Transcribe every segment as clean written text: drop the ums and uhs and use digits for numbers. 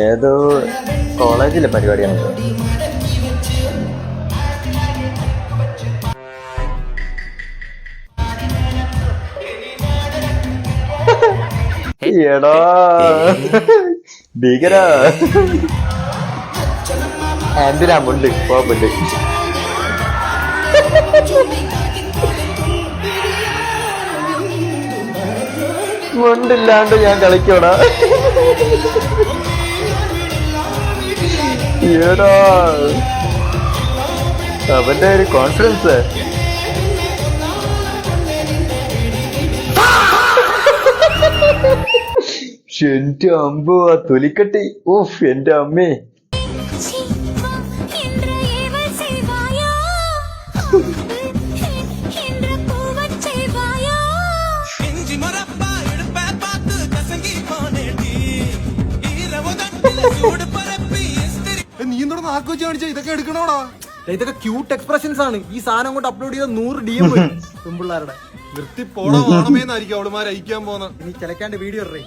ഏതോ കോളേജിലെ പരിപാടിയാണ്. എടാ ഭീകര എന്തിനാ മുണ്ട് പോപ്പുണ്ട്. മുണ്ടില്ലാണ്ട് ഞാൻ കളിക്കോടാ. ഏടാ അവന്റെ ഒരു കോൺഫിഡൻസ്. എന്റെ അമ്പോ ആ തൊലിക്കട്ടി. ഓഫ് എന്റെ അമ്മേ. നീ എന്താണ് നാക്ക് വെച്ച് കാണിച്ച? ഇതൊക്കെ എടുക്കണോടാ? ഇതൊക്കെ ക്യൂട്ട് എക്സ്പ്രഷൻസ് ആണ്. ഈ സാധനം കൊണ്ട് അപ്ലോഡ് ചെയ്ത 100 DM പെൺപിള്ളാരുടെ. നിർത്തി പോണോ വേണമെന്നായിരിക്കും അവളുമാർ അയക്കാൻ പോകുന്ന. ഇനി ചിലക്കാണ്ട് വീഡിയോ ഇറേ.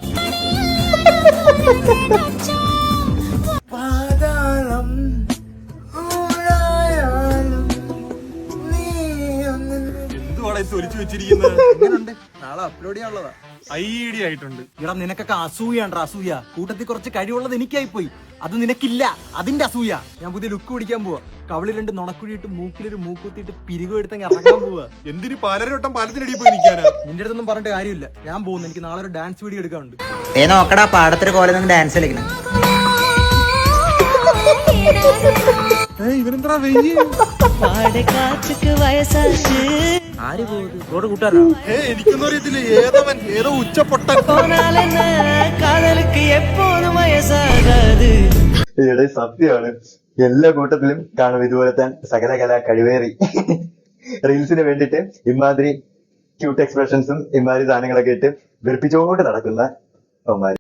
എന്തുവാടാ തൊലിച്ചു വെച്ചിരിക്കുന്നത്? നാളെ അപ്ലോഡ് ചെയ്യാനുള്ളതാ. ഐഡിയ ആയിട്ടുണ്ട്. ഇവിടെ നിനക്കൊക്കെ അസൂയാണ്ടാ, അസൂയ. കൂട്ടത്തിൽ കുറച്ച് കഴിവുള്ളത് എനിക്കായി പോയി, അത് നിനക്കില്ല. അതിന്റെ അസൂയ. ഞാൻ പുതിയ ലുക്ക് പിടിക്കാൻ പോവാ. കവിളിൽ 2 നുണക്കുഴിയിട്ട് മൂക്കിലൊരു മൂക്കുത്തിയിട്ട് പിരികു എടുത്തങ്ങ് ഇറങ്ങാൻ പോവാ. എന്തിന് പാലരവട്ടം പാലത്തിനടി പോയി നിൽക്കാനാ? നിന്റെ അടുത്തൊന്നും പറഞ്ഞിട്ട് കാര്യമില്ല. ഞാൻ പോകുന്നു. എനിക്ക് നാളെ ഒരു ഡാൻസ് വീഡിയോ എടുക്കാനുണ്ട്. നോക്കടാ പാടത്തൊരു കോല നിന്ന് ഡാൻസ് കളിക്കണം. ഇവനെന്താ വെയ്യ്? ആര് പോകുന്നു? റോഡ് കൂട്ടാറോ? എനിക്കൊന്നും അറിയത്തില്ല. ഏതവൻ ഏതോ ഉച്ചപ്പൊട്ടൻ. ഇവിടെ സത്യമാണ്. എല്ലാ കൂട്ടത്തിലും കാണും ഇതുപോലത്തെ സകലകല കഴിവേറി റീൽസിന് വേണ്ടിട്ട് ഇമാതിരി ക്യൂട്ട് എക്സ്പ്രഷൻസും ഇമാതിരി സാധനങ്ങളൊക്കെ ഇട്ട് വെറുപ്പിച്ചോണ്ട് നടക്കുന്ന അവന്മാര്.